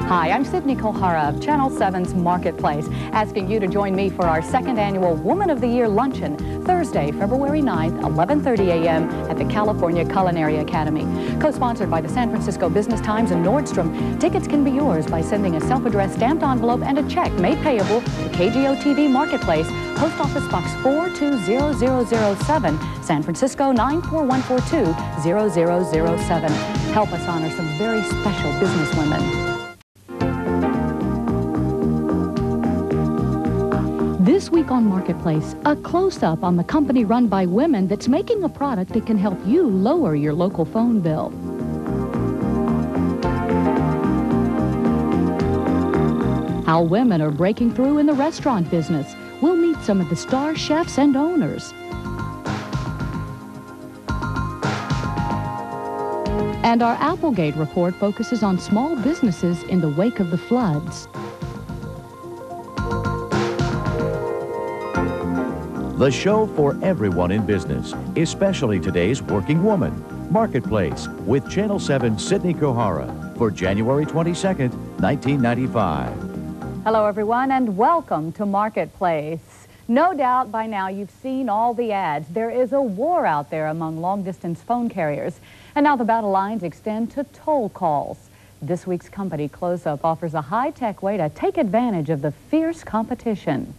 Hi, I'm Sydnie Kohara of Channel 7's Marketplace, asking you to join me for our second annual Woman of the Year Luncheon, Thursday, February 9th, 11:30 a.m. at the California Culinary Academy. Co-sponsored by the San Francisco Business Times and Nordstrom, tickets can be yours by sending a self-addressed stamped envelope and a check made payable to KGO-TV Marketplace, Post Office Box 420007, San Francisco 94142-0007. Help us honor some very special businesswomen. This week on Marketplace, a close-up on the company run by women that's making a product that can help you lower your local phone bill. How women are breaking through in the restaurant business. We'll meet some of the star chefs and owners. And our Applegate report focuses on small businesses in the wake of the floods. The show for everyone in business, especially today's working woman. Marketplace with Channel 7's Sydnie Kohara for January 22nd, 1995. Hello, everyone, and welcome to Marketplace. No doubt by now you've seen all the ads. There is a war out there among long-distance phone carriers. And now the battle lines extend to toll calls. This week's company close-up offers a high-tech way to take advantage of the fierce competition.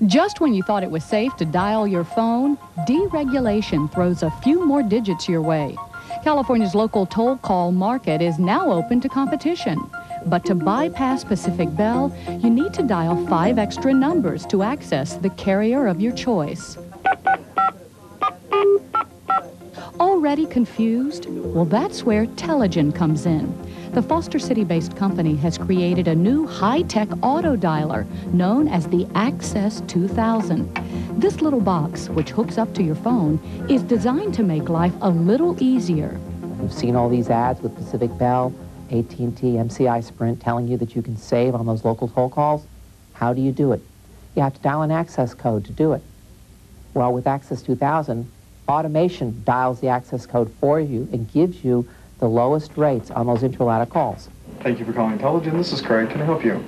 Just when you thought it was safe to dial your phone, deregulation throws a few more digits your way. California's local toll call market is now open to competition. But to bypass Pacific Bell, you need to dial 5 extra numbers to access the carrier of your choice. Already confused? Well, that's where Telegen comes in. The Foster City-based company has created a new high-tech auto dialer known as the Access 2000. This little box, which hooks up to your phone, is designed to make life a little easier. You've seen all these ads with Pacific Bell, AT&T, MCI, Sprint telling you that you can save on those local toll calls. How do you do it? You have to dial an access code to do it. Well, with Access 2000, automation dials the access code for you and gives you the lowest rates on those intra-ladder calls. Thank you for calling Telogen. This is Craig. Can I help you?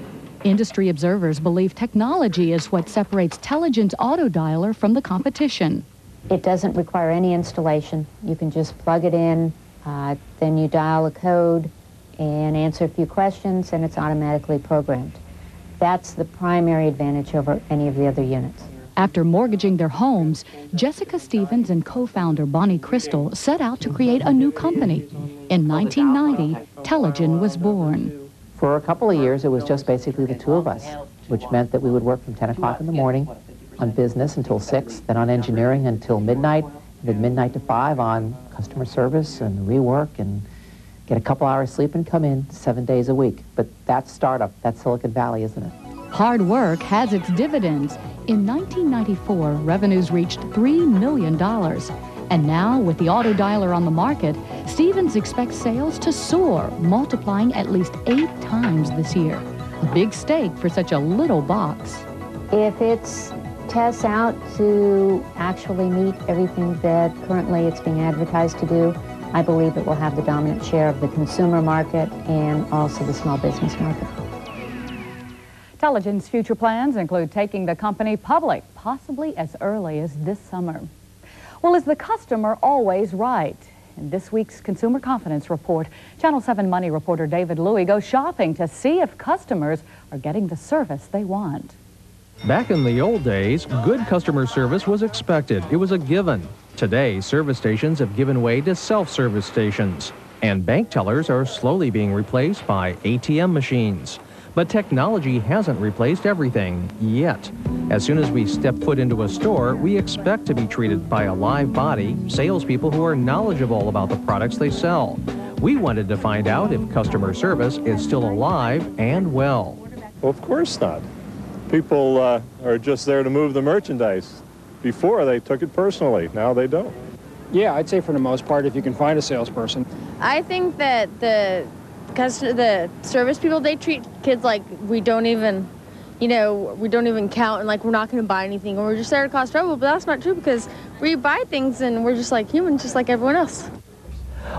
Industry observers believe technology is what separates Telegen's auto dialer from the competition. It doesn't require any installation. You can just plug it in, then you dial a code and answer a few questions, and it's automatically programmed. That's the primary advantage over any of the other units. After mortgaging their homes, Jessica Stevens and co-founder Bonnie Crystal set out to create a new company. In 1990, Telegen was born. For a couple of years, it was just basically the two of us, which meant that we would work from 10 o'clock in the morning on business until 6, then on engineering until midnight, then midnight to 5 on customer service and rework, and get a couple hours sleep and come in 7 days a week. But that's startup, that's Silicon Valley, isn't it? Hard work has its dividends. In 1994, revenues reached $3 million. And now, with the auto dialer on the market, Stevens expects sales to soar, multiplying at least 8 times this year. A big stake for such a little box. If it tests out to actually meet everything that currently it's being advertised to do, I believe it will have the dominant share of the consumer market and also the small business market. Telegen's future plans include taking the company public, possibly as early as this summer. Well, is the customer always right? In this week's Consumer Confidence Report, Channel 7 Money reporter David Louie goes shopping to see if customers are getting the service they want. Back in the old days, good customer service was expected. It was a given. Today, service stations have given way to self-service stations, and bank tellers are slowly being replaced by ATM machines. But technology hasn't replaced everything, yet. As soon as we step foot into a store, we expect to be treated by a live body, salespeople who are knowledgeable about the products they sell. We wanted to find out if customer service is still alive and well. Well, of course not. People are just there to move the merchandise. Before, they took it personally. Now they don't. Yeah, I'd say for the most part, if you can find a salesperson. I think that the service people, they treat kids like we don't even count, and like we're not going to buy anything, or we're just there to cause trouble. But that's not true, because we buy things and we're just like humans, just like everyone else.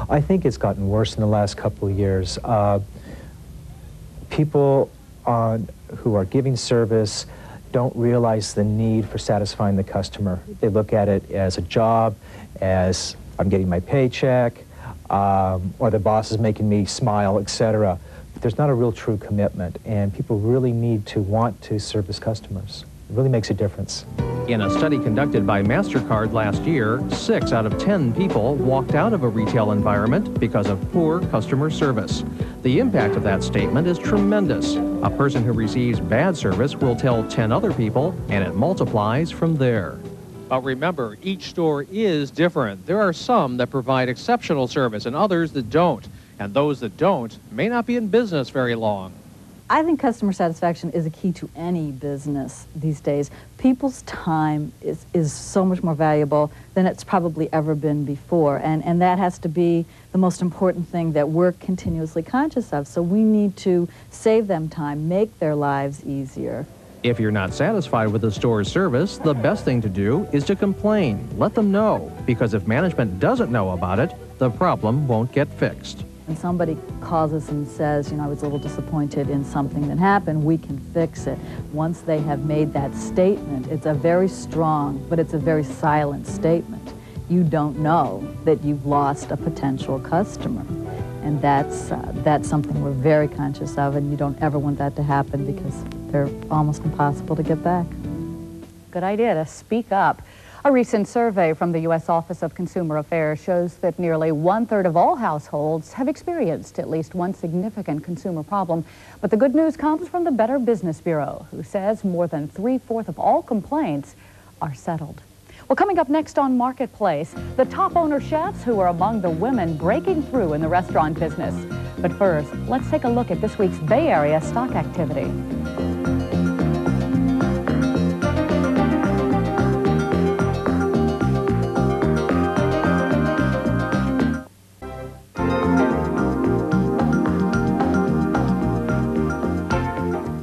I think it's gotten worse in the last couple of years. people who are giving service don't realize the need for satisfying the customer. They look at it as a job, as I'm getting my paycheck, or the boss is making me smile, etc. But there's not a real true commitment, and people really need to want to service customers. It really makes a difference. In a study conducted by MasterCard last year, 6 out of 10 people walked out of a retail environment because of poor customer service. The impact of that statement is tremendous. A person who receives bad service will tell 10 other people, and it multiplies from there. But remember, each store is different. There are some that provide exceptional service and others that don't. And those that don't may not be in business very long. I think customer satisfaction is a key to any business these days. People's time is so much more valuable than it's probably ever been before, and that has to be the most important thing that we're continuously conscious of. So we need to save them time, make their lives easier. If you're not satisfied with the store's service, the best thing to do is to complain. Let them know, because if management doesn't know about it, the problem won't get fixed. When somebody calls us and says, you know, I was a little disappointed in something that happened, we can fix it. Once they have made that statement, it's a very strong, but it's a very silent statement. You don't know that you've lost a potential customer. And that's something we're very conscious of, and you don't ever want that to happen because they're almost impossible to get back. Good idea to speak up. A recent survey from the U.S. Office of Consumer Affairs shows that nearly 1/3 of all households have experienced at least one significant consumer problem. But the good news comes from the Better Business Bureau, who says more than 3/4 of all complaints are settled. Well, coming up next on Marketplace, the top owner chefs who are among the women breaking through in the restaurant business. But first, let's take a look at this week's Bay Area stock activity.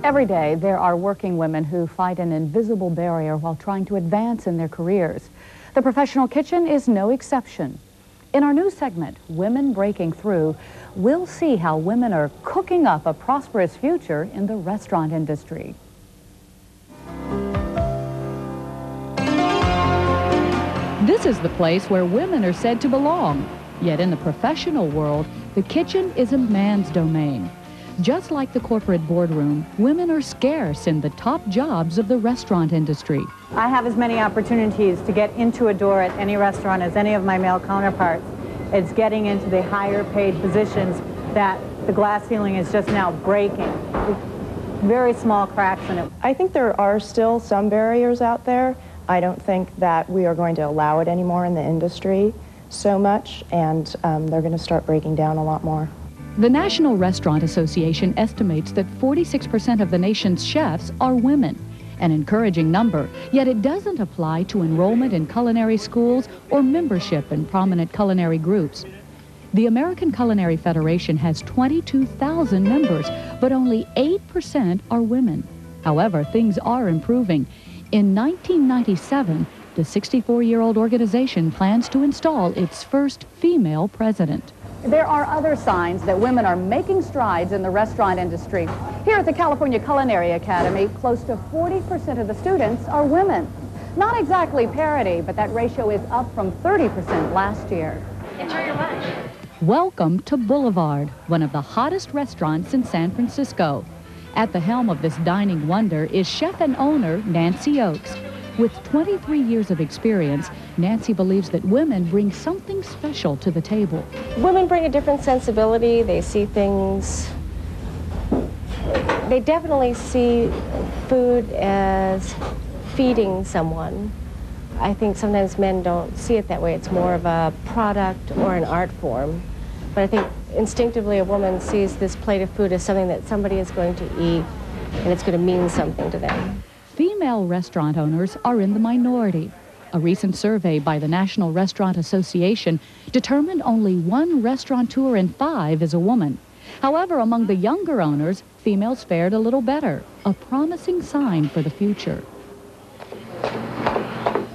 Every day, there are working women who fight an invisible barrier while trying to advance in their careers. The professional kitchen is no exception. In our new segment, Women Breaking Through, we'll see how women are cooking up a prosperous future in the restaurant industry. This is the place where women are said to belong. Yet in the professional world, the kitchen is a man's domain. Just like the corporate boardroom, women are scarce in the top jobs of the restaurant industry. I have as many opportunities to get into a door at any restaurant as any of my male counterparts. It's getting into the higher paid positions that the glass ceiling is just now breaking. Very small cracks in it. I think there are still some barriers out there. I don't think that we are going to allow it anymore in the industry so much, and they're going to start breaking down a lot more. The National Restaurant Association estimates that 46% of the nation's chefs are women, an encouraging number, yet it doesn't apply to enrollment in culinary schools or membership in prominent culinary groups. The American Culinary Federation has 22,000 members, but only 8% are women. However, things are improving. In 1997, the 64-year-old organization plans to install its first female president. There are other signs that women are making strides in the restaurant industry. Here at the California Culinary Academy, close to 40% of the students are women. Not exactly parity, but that ratio is up from 30% last year. Enjoy your lunch. Welcome to Boulevard, one of the hottest restaurants in San Francisco. At the helm of this dining wonder is chef and owner Nancy Oakes. With 23 years of experience, Nancy believes that women bring something special to the table. Women bring a different sensibility. They see things, they definitely see food as feeding someone. I think sometimes men don't see it that way. It's more of a product or an art form. But I think instinctively a woman sees this plate of food as something that somebody is going to eat, and it's going to mean something to them. Female restaurant owners are in the minority. A recent survey by the National Restaurant Association determined only 1 restaurateur in 5 is a woman. However, among the younger owners, females fared a little better, a promising sign for the future.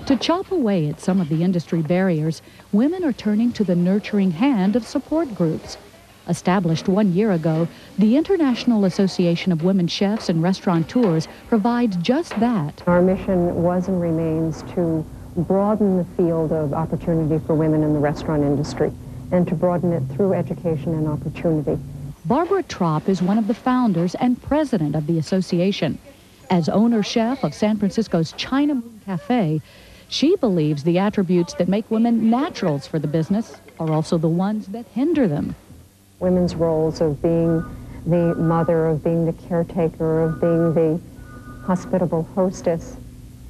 To chop away at some of the industry barriers, women are turning to the nurturing hand of support groups. Established 1 year ago, the International Association of Women Chefs and Restaurateurs provides just that. Our mission was and remains to broaden the field of opportunity for women in the restaurant industry and to broaden it through education and opportunity. Barbara Tropp is one of the founders and president of the association. As owner-chef of San Francisco's China Moon Cafe, she believes the attributes that make women naturals for the business are also the ones that hinder them. Women's roles of being the mother, of being the caretaker, of being the hospitable hostess,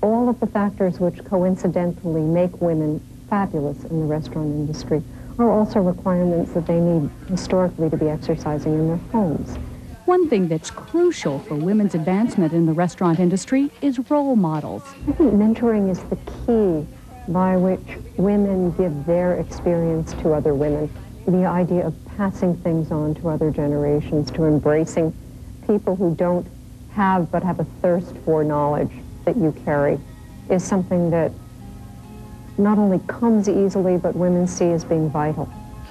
all of the factors which coincidentally make women fabulous in the restaurant industry are also requirements that they need historically to be exercising in their homes. One thing that's crucial for women's advancement in the restaurant industry is role models. I think mentoring is the key by which women give their experience to other women. The idea of passing things on to other generations, to embracing people who don't have but have a thirst for knowledge that you carry, is something that not only comes easily, but women see as being vital.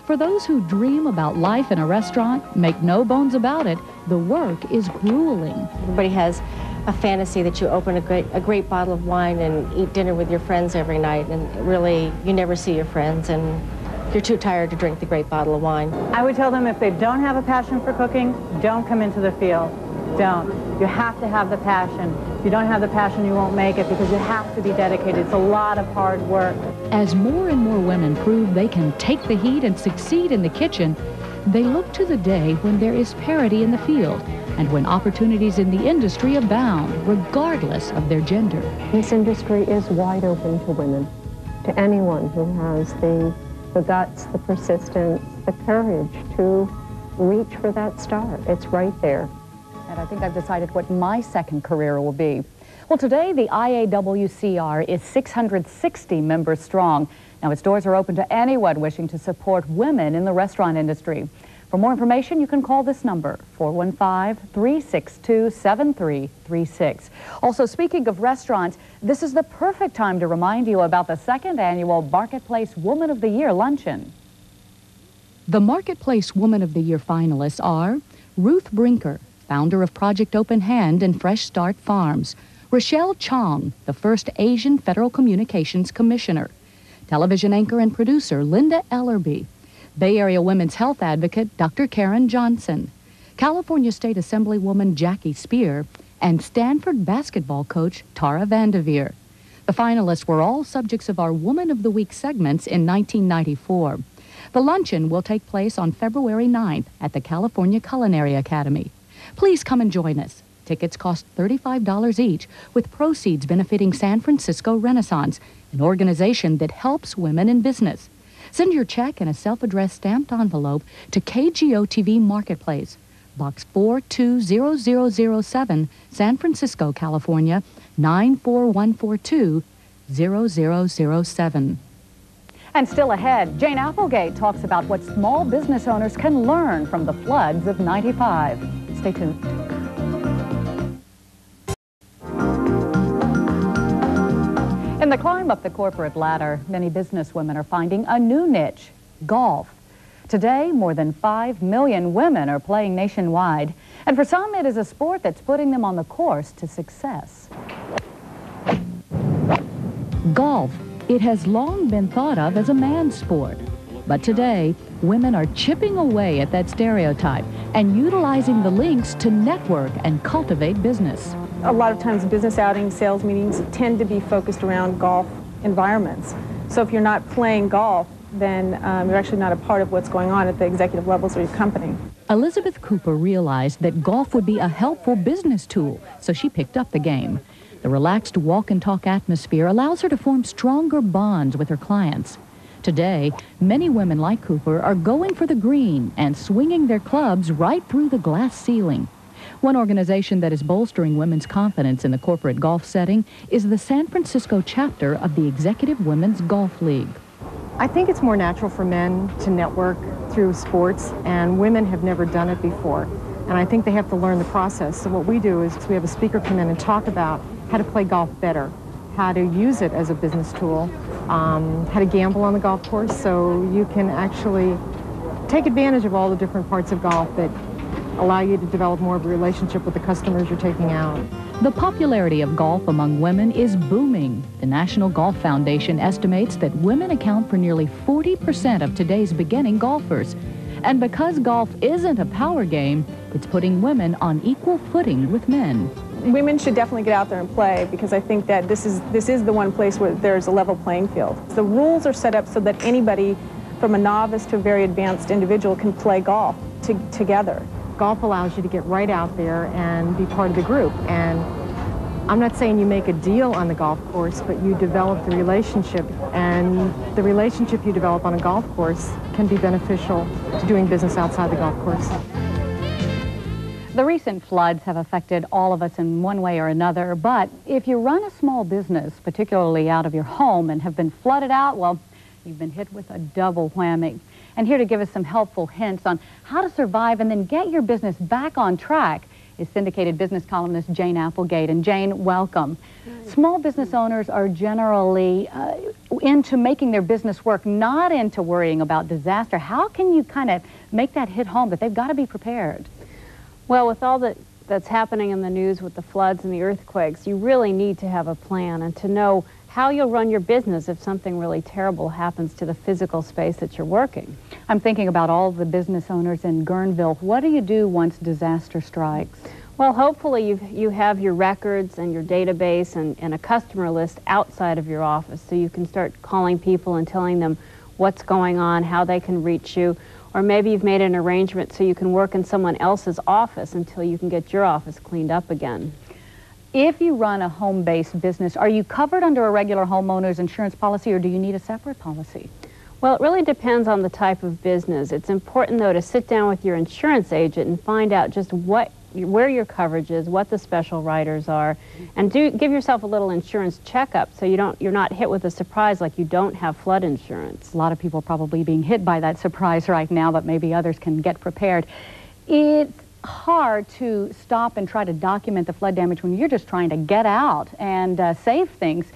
For those who dream about life in a restaurant, make no bones about it, the work is grueling. Everybody has a fantasy that you open a great bottle of wine and eat dinner with your friends every night, and really, you never see your friends, and you're too tired to drink the great bottle of wine. I would tell them if they don't have a passion for cooking, don't come into the field. Don't. You have to have the passion. If you don't have the passion, you won't make it, because you have to be dedicated. It's a lot of hard work. As more and more women prove they can take the heat and succeed in the kitchen, they look to the day when there is parity in the field and when opportunities in the industry abound, regardless of their gender. This industry is wide open to women, to anyone who has the guts, the persistence, the courage to reach for that star. It's right there. And I think I've decided what my second career will be. Well, today the IAWCR is 660 members strong. Now its doors are open to anyone wishing to support women in the restaurant industry. For more information, you can call this number, 415-362-7336. Also, speaking of restaurants, this is the perfect time to remind you about the second annual Marketplace Woman of the Year luncheon. The Marketplace Woman of the Year finalists are Ruth Brinker, founder of Project Open Hand and Fresh Start Farms; Rochelle Chong, the first Asian Federal Communications Commissioner; television anchor and producer Linda Ellerby; Bay Area women's health advocate Dr. Karen Johnson; California State Assemblywoman Jackie Spear; and Stanford basketball coach Tara Vanderveer. The finalists were all subjects of our Woman of the Week segments in 1994. The luncheon will take place on February 9th at the California Culinary Academy. Please come and join us. Tickets cost $35 each, with proceeds benefiting San Francisco Renaissance, an organization that helps women in business. Send your check in a self-addressed stamped envelope to KGO-TV Marketplace, Box 420007, San Francisco, California, 94142, 0007. And still ahead, Jane Applegate talks about what small business owners can learn from the floods of '95. Stay tuned. In the climb up the corporate ladder, many businesswomen are finding a new niche, golf. Today, more than 5 million women are playing nationwide, and for some, it is a sport that's putting them on the course to success. Golf. It has long been thought of as a man's sport. But today, women are chipping away at that stereotype and utilizing the links to network and cultivate business. A lot of times business outings, sales meetings tend to be focused around golf environments. So if you're not playing golf, then you're actually not a part of what's going on at the executive levels of your company. Elizabeth Cooper realized that golf would be a helpful business tool, so she picked up the game. The relaxed walk-and-talk atmosphere allows her to form stronger bonds with her clients. Today, many women like Cooper are going for the green and swinging their clubs right through the glass ceiling. One organization that is bolstering women's confidence in the corporate golf setting is the San Francisco chapter of the Executive Women's Golf League. I think it's more natural for men to network through sports, and women have never done it before. And I think they have to learn the process. So what we do is we have a speaker come in and talk about how to play golf better, how to use it as a business tool, how to gamble on the golf course so you can actually take advantage of all the different parts of golf that allow you to develop more of a relationship with the customers you're taking out. The popularity of golf among women is booming. The National Golf Foundation estimates that women account for nearly 40% of today's beginning golfers. And because golf isn't a power game, it's putting women on equal footing with men. Women should definitely get out there and play, because I think that this is the one place where there's a level playing field. The rules are set up so that anybody from a novice to a very advanced individual can play golf together. Golf allows you to get right out there and be part of the group. And I'm not saying you make a deal on the golf course, but you develop the relationship. And the relationship you develop on a golf course can be beneficial to doing business outside the golf course. The recent floods have affected all of us in one way or another, but if you run a small business, particularly out of your home, and have been flooded out, well, you've been hit with a double whammy. And here to give us some helpful hints on how to survive and then get your business back on track is syndicated business columnist Jane Applegate. And Jane, welcome. Small business owners are generally into making their business work, not into worrying about disaster. How can you kind of make that hit home that they've got to be prepared? Well, with all that's happening in the news with the floods and the earthquakes, you really need to have a plan and to know how you'll run your business if something really terrible happens to the physical space that you're working. I'm thinking about all the business owners in Guerneville. What do you do once disaster strikes? Well, hopefully you have your records and your database and a customer list outside of your office, so you can start calling people and telling them what's going on, how they can reach you. Or maybe you've made an arrangement so you can work in someone else's office until you can get your office cleaned up again. If you run a home-based business, are you covered under a regular homeowner's insurance policy, or do you need a separate policy? Well, it really depends on the type of business. It's important, though, to sit down with your insurance agent and find out just where your coverage is, what the special riders are, and give yourself a little insurance checkup so you're not hit with a surprise like you don't have flood insurance. A lot of people are probably being hit by that surprise right now, but maybe others can get prepared. It's hard to stop and try to document the flood damage when you're just trying to get out and save things.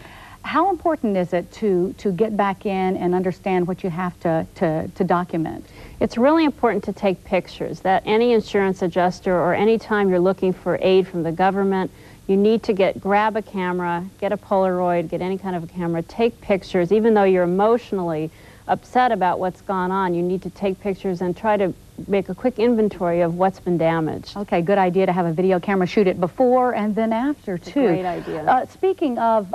How important is it to get back in and understand what you have to document? It's really important to take pictures. That any insurance adjuster or any time you're looking for aid from the government, you need to grab a camera, get a Polaroid, get any kind of a camera, take pictures. Even though you're emotionally upset about what's gone on, you need to take pictures and try to make a quick inventory of what's been damaged. Okay, good idea to have a video camera, shoot it before and then after, too. Great idea. Speaking of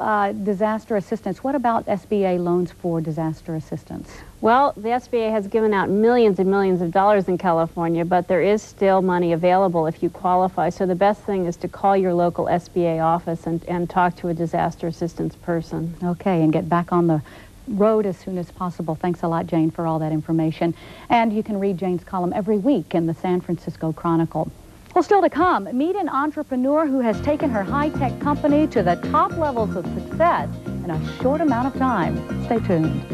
disaster assistance, what about SBA loans for disaster assistance? Well, the SBA has given out millions and millions of dollars in California, but there is still money available if you qualify. So the best thing is to call your local SBA office and talk to a disaster assistance person. Okay, and get back on the road as soon as possible. Thanks a lot, Jane, for all that information. And you can read Jane's column every week in the San Francisco Chronicle. Well, still to come, meet an entrepreneur who has taken her high-tech company to the top levels of success in a short amount of time. Stay tuned.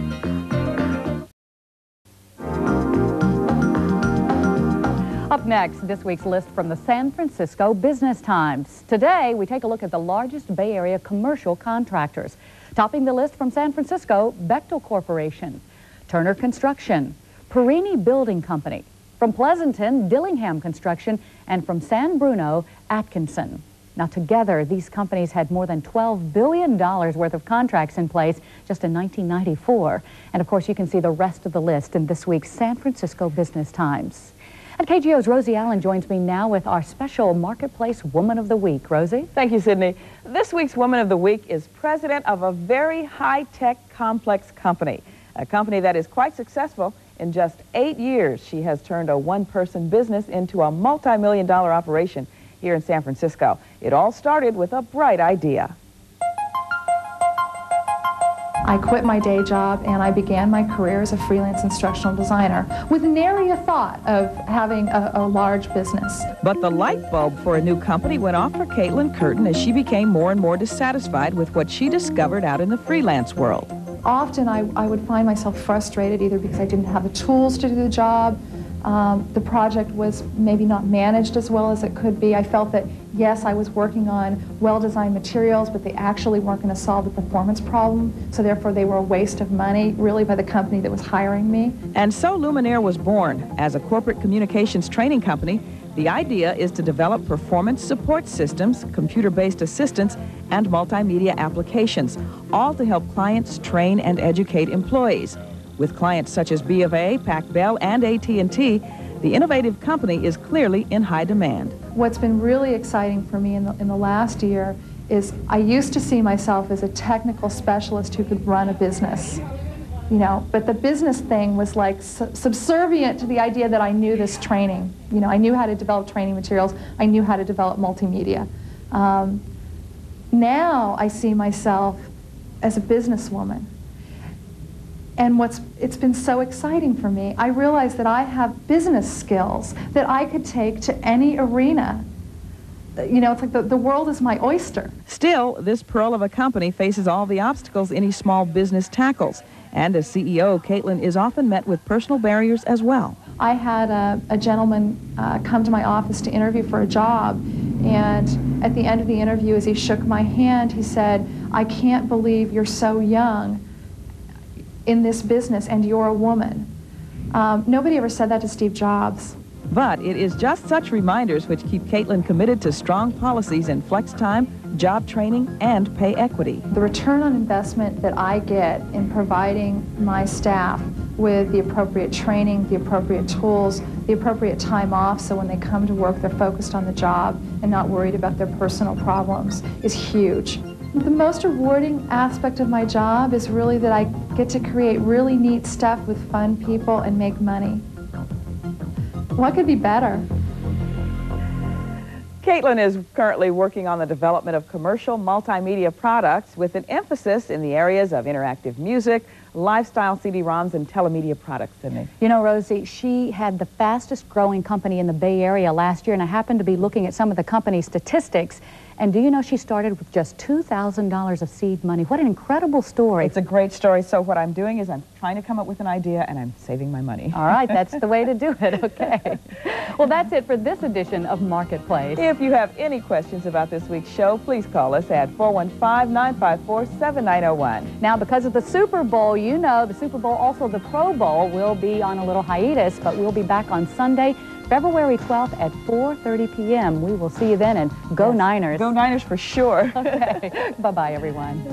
Up next, this week's list from the San Francisco Business Times. Today, we take a look at the largest Bay Area commercial contractors. Topping the list from San Francisco, Bechtel Corporation, Turner Construction, Perini Building Company, from Pleasanton, Dillingham Construction, and from San Bruno, Atkinson. Now together, these companies had more than $12 billion worth of contracts in place just in 1994. And of course, you can see the rest of the list in this week's San Francisco Business Times. And KGO's Rosie Allen joins me now with our special Marketplace Woman of the Week. Rosie? Thank you, Sydney. This week's Woman of the Week is president of a very high-tech, complex company, a company that is quite successful. In just 8 years, she has turned a one-person business into a multi-million-dollar operation here in San Francisco. It all started with a bright idea. I quit my day job and I began my career as a freelance instructional designer with nary a thought of having a large business. But the light bulb for a new company went off for Caitlin Curtin as she became more and more dissatisfied with what she discovered out in the freelance world. Often I would find myself frustrated either because I didn't have the tools to do the job, The project was maybe not managed as well as it could be. I felt that, yes, I was working on well-designed materials, but they actually weren't going to solve the performance problem, so therefore they were a waste of money, really, by the company that was hiring me. And so Luminaire was born. As a corporate communications training company, the idea is to develop performance support systems, computer-based assistance, and multimedia applications, all to help clients train and educate employees. With clients such as B of A, Pac Bell, and AT&T, the innovative company is clearly in high demand. What's been really exciting for me in the last year is I used to see myself as a technical specialist who could run a business, you know, but the business thing was like subservient to the idea that I knew this training. You know, I knew how to develop training materials. I knew how to develop multimedia. Now I see myself as a businesswoman. And it's been so exciting for me. I realize that I have business skills that I could take to any arena. You know, it's like the world is my oyster. Still, this pearl of a company faces all the obstacles any small business tackles. And as CEO, Caitlin is often met with personal barriers as well. I had a gentleman come to my office to interview for a job, and at the end of the interview, as he shook my hand, he said, "I can't believe you're so young in this business, and you're a woman." Nobody ever said that to Steve Jobs. But it is just such reminders which keep Caitlin committed to strong policies in flex time, job training, and pay equity. The return on investment that I get in providing my staff with the appropriate training, the appropriate tools, the appropriate time off, so when they come to work they're focused on the job and not worried about their personal problems, is huge. The most rewarding aspect of my job is really that I get to create really neat stuff with fun people and make money. What could be better? Caitlin is currently working on the development of commercial multimedia products with an emphasis in the areas of interactive music, lifestyle CD-ROMs, and telemedia products, Sydney. You know, Rosie, she had the fastest growing company in the Bay Area last year, and I happened to be looking at some of the company's statistics. And do you know she started with just $2,000 of seed money? What an incredible story. It's a great story. So what I'm doing is I'm trying to come up with an idea and I'm saving my money. All right, that's the way to do it, okay. Well, that's it for this edition of Marketplace. If you have any questions about this week's show, please call us at 415-954-7901. Now, because of the Super Bowl, you know, the Super Bowl, also the Pro Bowl, will be on a little hiatus, but we'll be back on Sunday, February 12th at 4:30 p.m. We will see you then, and go Niners. Go Niners for sure. Okay. Bye-bye, everyone.